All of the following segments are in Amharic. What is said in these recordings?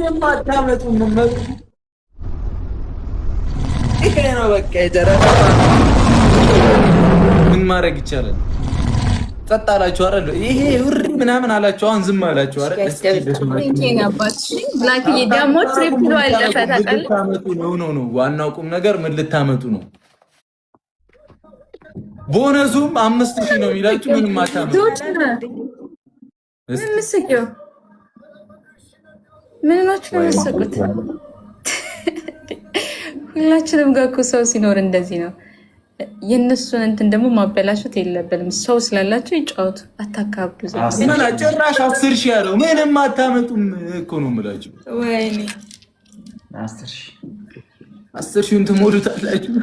ምንም አታመጡም። ይሄ ነው በቃ የጨረቃ ምን ማድረግ ይቻላል? ጸጥ አላችሁ አይደል? ይሄ ውሪ ምናምን አላችሁ። አሁን ዝም አላችሁ አይደል? ነው ዋናው ቁም ነገር ምን ልታመጡ ነው? ቦነሱም 5000 ነው የሚላችሁ። ምንም አታመጡ። ምን ናችሁ የምትስቁት? ሁላችንም ጋር እኮ ሰው ሲኖር እንደዚህ ነው። የእነሱን እንትን ደግሞ ማበላሸት የለብንም። ሰው ስላላቸው ይጫወቱ፣ አታካብዱ። ጭራሽ 10,000 ያለው ምንም አታመጡም እኮ ነው የምላችሁ። ወይኔ 10,000 ትሞሉታላችሁ።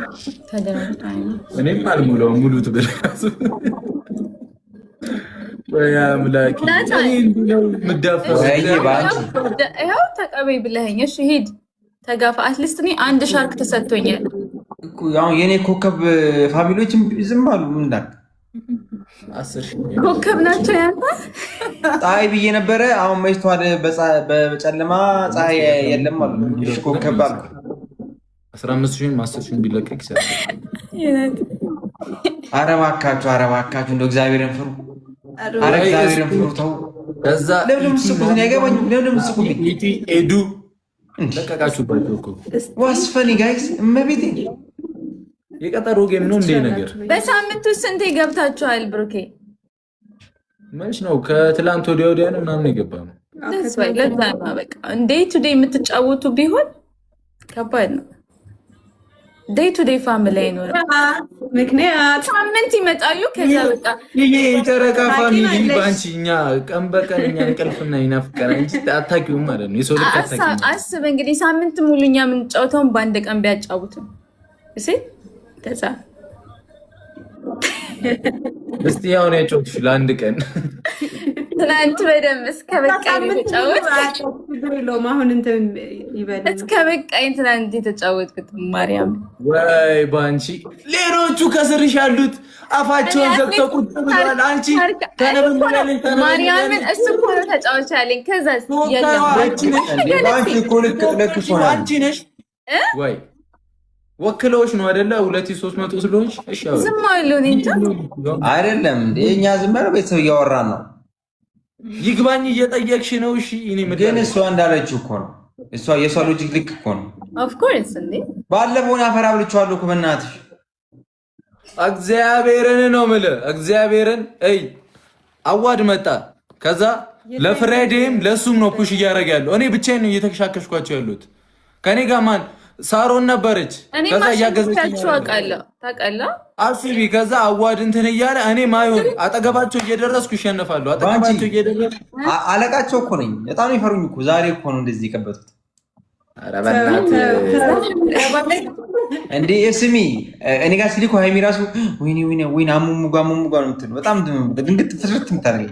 እኔም አልሞላውም። ሙሉት ብለሱ ወይ አምላኬ ይኸው ተቀበይ ብለኸኝ፣ እሺ ሂድ ተጋፋ። አትሊስት እኔ አንድ ሻርክ ተሰጥቶኛል እኮ። አሁን የኔ ኮከብ ፋሚሊዎች ዝም አሉ። ምን እንዳል 10,000 ኮከብ ናቸው ያንተ። ፀሐይ ብዬ ነበረ። አሁን መሽቷል። በጨለማ ፀሐይ የለም አሉ። እሺ ኮከብ አሉ። 15,000 10,000 ቢለቀቅ ይችላል። ኧረ እባካችሁ እንደው እግዚአብሔርን ፍሩ። ኧረ እግዚአብሔርን ፍሩ። ተው ከዛ ለምን ስቁት? ነው ያገባኝ። ለምን ስቁት? ኤዱ ለቀቃችሁባቸው እኮ ዋስፈኒ ጋይስ። እመቤቴ የቀጠሮ ጌም ነው እንዴ ነገር? በሳምንት ውስጥ ስንቴ ገብታችኋል? ብሩኬ መች ነው? ከትላንት ወዲያ ነው ምናምን የገባ ነው። ለዛ ነው በቃ ዴይ ቱ ዴይ የምትጫወቱ ቢሆን ከባድ ነው። ዴይ ቱ ዴይ ፋሚሊ አይኖርም። ምክንያት ሳምንት ይመጣሉ። ከዛ በቃ ይሄ የጨረቃ ፋሚሊ ባንቺ እኛ ቀን በቀን እኛ እንቅልፍና ይናፍቀናል እንጂ አታውቂውም ማለት ነው። የሰው ልጅ አታውቂውም። አስብ እንግዲህ ሳምንት ሙሉ እኛ የምንጫወተውን በአንድ ቀን ቢያጫውቱ እሺ። ከዛ እስቲ አሁን ያጫውትሽ ለአንድ ቀን ትናንት በደምብ እስከ በቃኝ ተጫወት። እስከ በቃኝ ትናንት የተጫወትኩት ማርያም። ወይ ባንቺ ሌሎቹ ከስርሽ ያሉት አፋቸውን ዘግተው ቁጭ ብለዋል። አንቺ ማርያምን እሱ እኮ ነው ተጫዋች ያለኝ። ከዛ አንቺ ነሽ ወይ ወክለውሽ ነው አይደለ? 2300 ስለሆንሽ እሺ። ዝም አለው እንጂ አይደለም እንዴ? እኛ ዝም ብለን ቤተሰብ እያወራን ነው። ይግባኝ እየጠየቅሽ ነው። እሺ እኔ ግን እሷ እንዳለችው እኮ ነው። የእሷ ሎጂክ ልክ እኮ ነው። ኦፍ ኮርስ እንዴ ባለፈውን አፈር አብልቼዋለሁ እኮ በእናትሽ። እግዚአብሔርን ነው የምልህ። እግዚአብሔርን አዋድ መጣ። ከዛ ለፍራይዴም ለሱም ነው ፑሽ እያደረገ ያለው። እኔ ብቻዬን ነው እየተከሻከሽኳቸው ያሉት። ከኔ ጋር ማን ሳሮን ነበረች። ከዛ እያገዘችኝ ታውቃለህ። አስቢ። ከዛ አዋድ እንትን እያለ እኔ ማይሆን አጠገባቸው እየደረስኩ ይሸነፋሉ። አጠገባቸው እየደረስኩ አለቃቸው እኮ ነኝ። በጣም ይፈሩኝ እኮ። ዛሬ እኮ ነው እንደዚህ የቀበጡት። ኧረ በእናትህ እንዴ ስሚ፣ እኔ ጋር ሲልኮ ሃይሚ ራሱ ወይኔ አሙሙ ጋር ነው የምትለው። በጣም ድንግጥ ፍርት የምታደርገኝ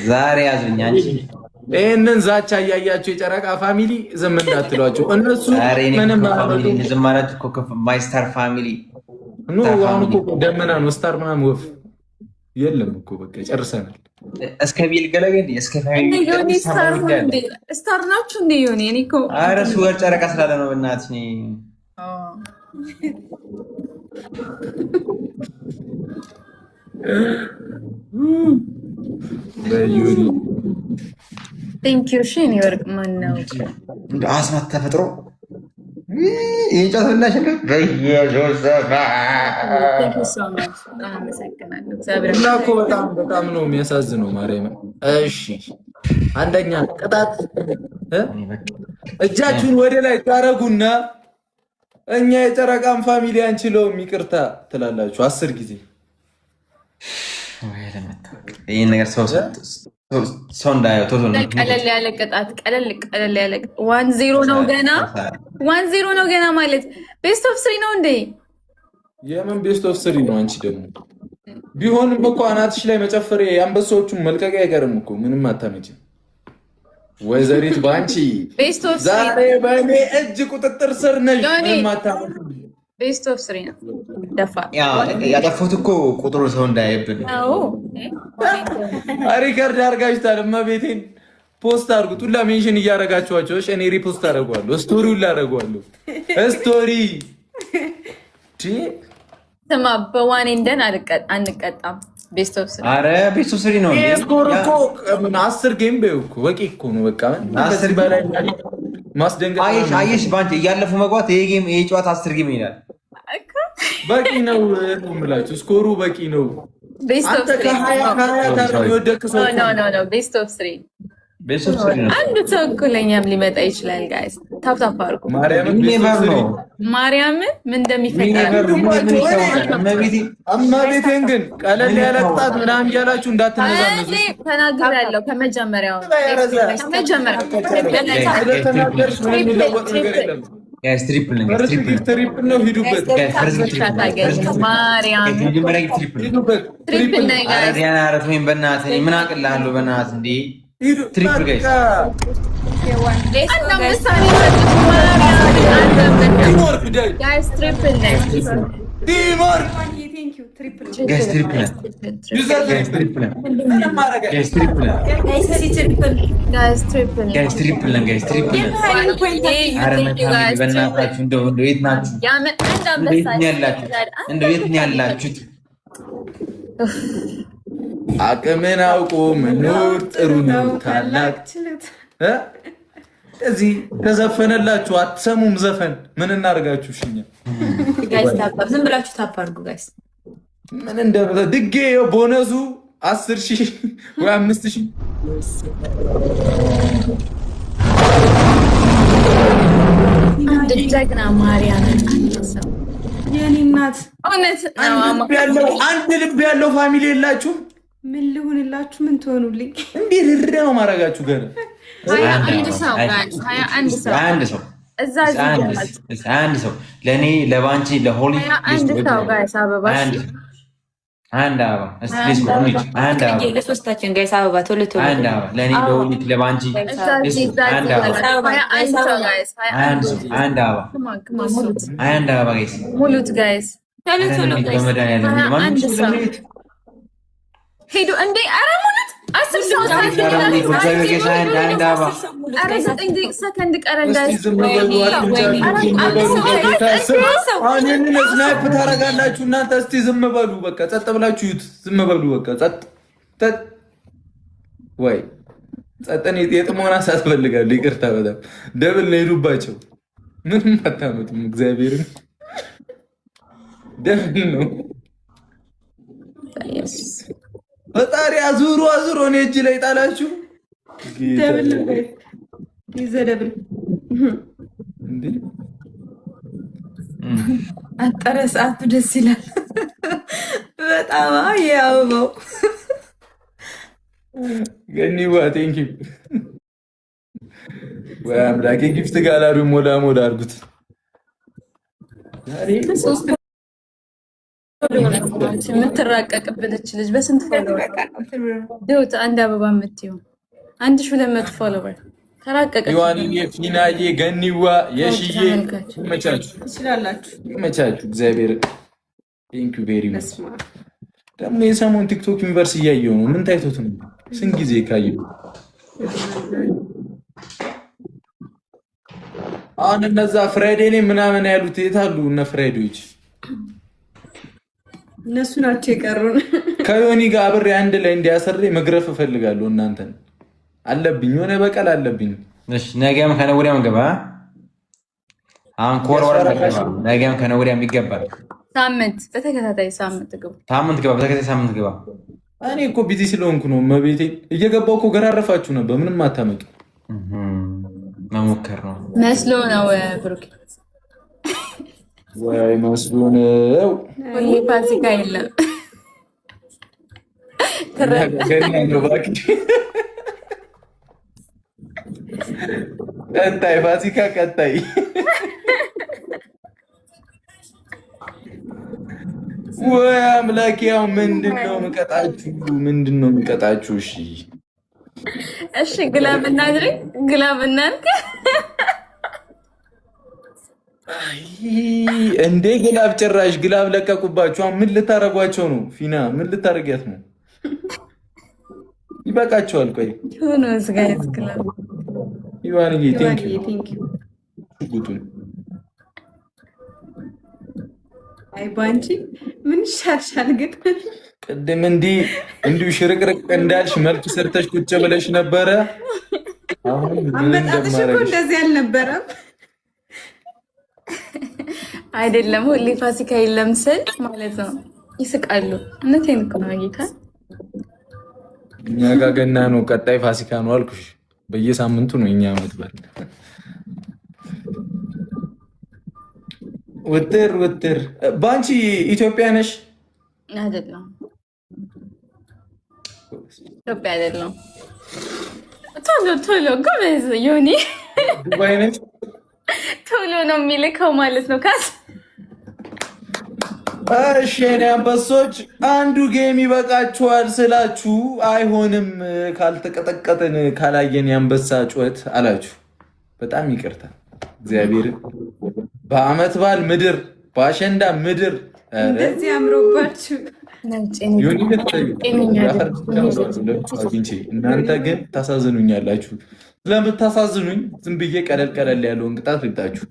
ዛሬ ያዙኝ አንቺ። ይህንን ዛቻ እያያቸው የጨረቃ ፋሚሊ ዝም እንዳትሏቸው። እነሱ ምንም ዝም ማለት እኮ ማይ ስታር ፋሚሊ አሁን እኮ ደመና ነው። ስታር ምናምን ወፍ የለም እኮ በቃ ጨርሰናል። እስከ ቢል ገለገ እስከ ስታር ናችሁ እንደ ሆኔ እኔ እኮ ኧረ እሱ ጋር ጨረቃ ስላለ ነው። በእናትሽ ቴንኪው። እሺ እኔ ወርቅ ማነው እንደ አስማት ተፈጥሮ ይጫተላሽ እንደ በጣም ነው የሚያሳዝነው። ማርያም። እሺ አንደኛ ቅጣት እጃችሁን ወደ ላይ ታረጉና እኛ የጨረቃን ፋሚሊ አንችለውም ይቅርታ ትላላችሁ 10 ጊዜ። ይሄን ነገር ሰው እንዳየው ቶሎ ነው። ቀለል ያለ ቅጣት ቀለል ያለ 1-0 ነው ገና 1-0 ነው ገና ማለት ቤስት ኦፍ 3 ነው እንዴ? የምን ቤስት ኦፍ 3 ነው? አንቺ ደግሞ ቢሆንም እኮ አናትሽ ላይ መጨፈር የአንበሳዎቹን መልቀቂያ አይቀርም እኮ ምንም አታመጭም። ወይዘሪት ባንቺ ዛሬ በእኔ እጅ ቁጥጥር ስር ነሽ። ምንም አታመጭም። ቤስት ኦፍ 3 ነው። ደፋ ያጠፉት እኮ ቁጥሩ ሰው እንዳያይብን አዎ ሪከርድ አድርጋችኋል። እመቤቴን ፖስት አድርጉት። ሁላ ሜንሽን እያደረጋችኋቸው እኔ ሪፖስት አደርገዋለሁ። ስቶሪ ሁላ አደርገዋለሁ። ስቶሪ ስማ፣ በዋኔ እንደን አንቀጣም። ቤስት ኦፍ 3 አረ ቤስት ኦፍ 3 ነው እንዴ? ስኮር እኮ 10 ጌም በይው እኮ በቂ እኮ ነው። በቃ 10 በላይ ማስደንገጥ አየሽ ባንቺ እያለፉ መግባት ይሄ ጌም ይሄ ጨዋታ 10 ጌም ይላል። በቂ ነው የምላችሁ፣ ስኮሩ በቂ ነው። ቤስት ኦፍ 3 ቤስት ኦፍ 3 ነው። አንድ ሰው እኩለኛም ሊመጣ ይችላል። ጋይስ ታፕታፕ አድርጉ። ማርያምን ምን እንደሚፈጠር እመቤቴን ግን ቀለል ያለ ቅጣት ምናምን እያላችሁ እንዳትነዛነዙ ተናግራለሁ። ከመጀመሪያው ትሪፕል ነው። ሂዱበት በእናትህ ምን አቅልሃለሁ በእናትህ እንዴ ትሪፕል ጋይስ ያላችሁት አቅምን አውቆ መኖር ጥሩ ነው። ታላቅ እዚህ ተዘፈነላችሁ አትሰሙም? ዘፈን ምን እናርጋችሁ? ሽኛ ዝም ብላችሁ ታፕ አድርጉ ጋይስ። ምን እንደ ድጌ ቦነሱ 10,000 ወይ 5,000 አንድ ጀግና ማርያም የኔ እናት እውነት አንድ ልብ ያለው ፋሚሊ የላችሁ? ምን ልሁንላችሁ? ምን ትሆኑልኝ? እንዴት ርዳ ነው ማረጋችሁ? ገና 21 ሰው ለእኔ ለባንቺ ለሆሊ አንድ ሰው ጋይስ አበባ አንድ አበባ ለሶስታችን ጋይስ አበባ ቶሎ ቶሎ አንድ አበባ ለእኔ ለሆሊ ለባንቺ አንድ አበባ ጋይስ ሙሉት ጋይስ ሄዱ እንዴ! ኧረ ሙሉት 10 ሰው ሰከንድ ቀረን ጋይስ። ስናይፕ ታረጋላችሁ እናንተ። እስቲ ዝም በሉ በቃ፣ ጸጥ ብላችሁ ዩት። ዝም በሉ በቃ፣ ጸጥ ወይ ጸጥን። የጥሞና ሰዓት ፈልጋለሁ። ይቅርታ በጣም ደብል ነው ሄዱባቸው። ምንም አታመጡም። እግዚአብሔርን ደብል ነው። ፈጣሪ አዙሮ እኔ እጅ ላይ ጣላችሁ። ደብል ይዘደብል እንዴ! አጠረ ሰዓቱ ደስ ይላል በጣም ያውበው ገኒዋ ቴንኪ ወይ አምላኬ። ጊፍት ጋላሪ ሞላ አድርጉት። የምትራቀቅብለች ልጅ በስንት ፎሎወር ዲዩት አንድ አበባ የምትይው 1200 ፎሎወር ተራቀቀች። ዮሐንዬ፣ ፊናዬ፣ ገኒዋ፣ የሽዬ ይመቻችሁ። እግዚአብሔር ቴንክ ዩ ቬሪ ማች። ደግሞ የሰሞን ቲክቶክ ዩኒቨርስ እያየሁ ነው። ምን ታይቶት ነው? ስንት ጊዜ ካየሁ አሁን እነዛ ፍራይዴ ላይ ምናምን ያሉት የት አሉ? እነ ፍራይዴዎች እነሱ ናቸው የቀሩን። ከዮኒ ጋር አብሬ አንድ ላይ እንዲያሰሬ መግረፍ እፈልጋለሁ። እናንተን አለብኝ፣ የሆነ በቀል አለብኝ። እሺ ነገም ከነገ ወዲያም ገባ። አሁን ኮር ወራ ነገም ከነገ ወዲያም ይገባል። ሳምንት በተከታታይ ሳምንት ገባ። በተከታታይ ሳምንት ገባ። እኔ እኮ ቢዚ ስለሆንኩ ነው። መቤቴ እየገባው እኮ ገራረፋችሁ ነበር። ምንም አታመጡ። መሞከር ነው መስሎ ነው ብሩክ ወይ መስሎ ነው። ወይ ፋሲካ የለም ቀጣይ ፋሲካ ቀጣይ ወይ አምላኬ፣ ያው ምንድነው የምቀጣችሁ? እሺ ግላብ እናድርግ፣ ግላብ እናድርግ። እንዴ ግላብ፣ ጭራሽ ግላብ ለቀቁባችሁ። ምን ልታረጓቸው ነው? ፊና ምን ልታረጊያት ነው? ይበቃቸዋል። ቆይ ሆኖ ስጋ ያስክላል። ይዋንዬ ቴንክ ዩ ጉቱን አይ ባንቺ ምን ይሻልሻል ግን? ቅድም እንዲሁ ሽርቅርቅ እንዳልሽ መልክ ሰርተሽ ቁጭ ብለሽ ነበረ። አሁን አመጣጥሽ እኮ እንደዚህ አልነበረም። አይደለም ሁሌ ፋሲካ የለም ስል ማለት ነው። ይስቃሉ። እውነቴን እኮ ነው ጌታ። እኛ ጋ ገና ነው፣ ቀጣይ ፋሲካ ነው አልኩሽ። በየሳምንቱ ነው እኛ ዓመት በዓል። ውጥር በአንቺ ኢትዮጵያ ነሽ? አይደለም ኢትዮጵያ አይደለም። ቶሎ ጎበዝ ዮኒ ዱባይ ነሽ? ቶሎ ነው የሚልከው ማለት ነው። ካስ እሺ የኔ አንበሶች አንዱ ጌም ይበቃችኋል ስላችሁ አይሆንም ካልተቀጠቀጥን ካላየን የአንበሳ ጩኸት አላችሁ። በጣም ይቅርታ እግዚአብሔር በአመት በዓል ምድር በአሸንዳ ምድር እንደዚህ አምሮባችሁ እናንተ ግን ታሳዝኑኛላችሁ። ስለምታሳዝኑኝ ዝም ብዬ ቀለል ያለውን ቅጣት ልጣችሁ።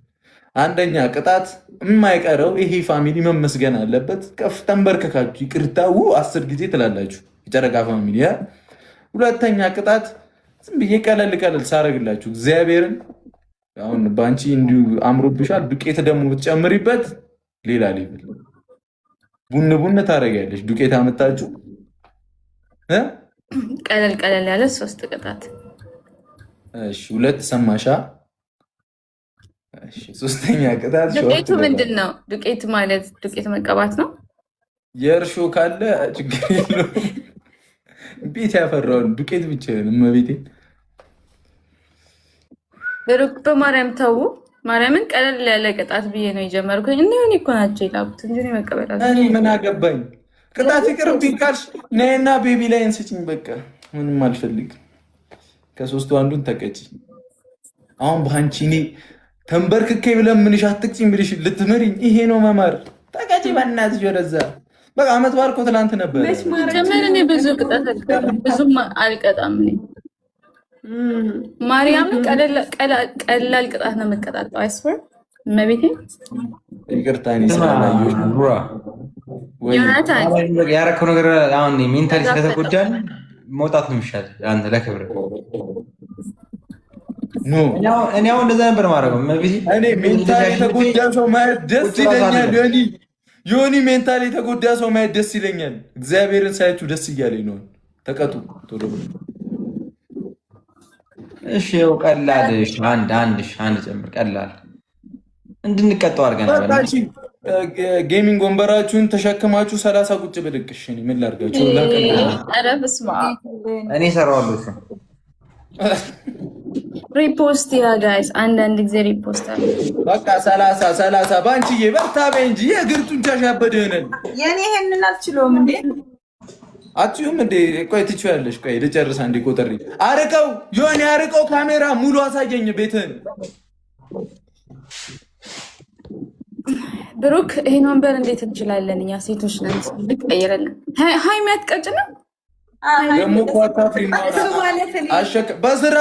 አንደኛ ቅጣት የማይቀረው ይሄ ፋሚሊ መመስገን አለበት። ከፍ ተንበርከካችሁ ይቅርታው 10 ጊዜ ትላላችሁ የጨረቃ ፋሚሊ። ሁለተኛ ቅጣት ዝም ብዬ ቀለል ሳረግላችሁ እግዚአብሔርን አሁን ባንቺ እንዲሁ አምሮብሻል። ዱቄት ደግሞ ብትጨምሪበት ሌላ ሌቭል ቡን ታረጋለሽ። ዱቄት አመጣችሁ ቀለል ያለ 3 ቅጣት። እሺ 2 ሰማሻ። እሺ 3ኛ ቅጣት ዱቄቱ ምንድነው? ዱቄት ማለት ዱቄት መቀባት ነው። የእርሾ ካለ ችግር የለውም። ቤት ያፈራውን ዱቄት ብቻ ነው እመቤቴ። ብሩክ በማርያም ተው። ማርያምን ቀለል ያለ ቅጣት ብዬ ነው የጀመርኩኝ። እኔ እኮ ናቸው የላኩት እንጂ መቀበላቸው እኔ ምን አገባኝ። ቅጣት ይቅርብኝ ካልሽ ነይና ቤቢ ላይን ስጭኝ። በቃ ምንም አልፈልግም። ከ3ቱ አንዱን ተቀጪ። አሁን በአንቺ እኔ ተንበርክኬ ብለምንሽ አትቅጪኝ ብልሽ ልትምሪኝ። ይሄ ነው መማር። ተቀጪ በእናትሽ ወደዛ። በቃ አመት በዓል እኮ ትናንት ነበር። እኔ ብዙ ቅጣት ብዙም አልቀጣም። ማርያምን ቀላል ቅጣት ነው የምቀጣጠው። አይስወር መቤቴ ይቅርታ ስላላየሁሽ ያረከው ነገር አሁን ሜንታሊ ስለተጎዳን መውጣት ነው የሚሻል። አንተ ለክብር እኔ አሁን እንደዛ ነበር ማድረገው። እኔ ሜንታሊ የተጎዳ ሰው ማየት ደስ ይለኛል። ዮኒ ሜንታሊ የተጎዳ ሰው ማየት ደስ ይለኛል። እግዚአብሔርን ሳያችሁ ደስ እያለኝ ነው። ተቀጡ ቶሎ እሺ ያው ቀላል አንድ ጨምር። ቀላል እንድንቀጣው አድርገናል። ጌሚንግ ወንበራችሁን ተሸክማችሁ 30 ቁጭ ብድቅ። እሺ ምን ላድርጋችሁ? ኧረ በስመ አብ እኔ እሰራዋለሁ። እሱ ሪፖስት ያ ጋይስ አንዳንድ ጊዜ ሪፖስት አለ። በቃ 30 ባንቺዬ በርታ በይ እንጂ የእግር ጡንቻሽ ያበደ ይሆናል። የኔ ይሄንን አልችለውም እንዴ? አትዩም እንዴ? ቆይ ትችያለሽ። ቆይ ልጨርስ አንዴ። ቆጥሪ አርቀው ዮኒ አርቀው ካሜራ ሙሉ አሳየኝ ቤትህን። ብሩክ ይሄን ወንበር እንዴት እንችላለን? እኛ ሴቶች ነን። ልቀይረልን ሃይማት ቀጭ ነው ደግሞ ኳታ ፍሪ ማለት በስራ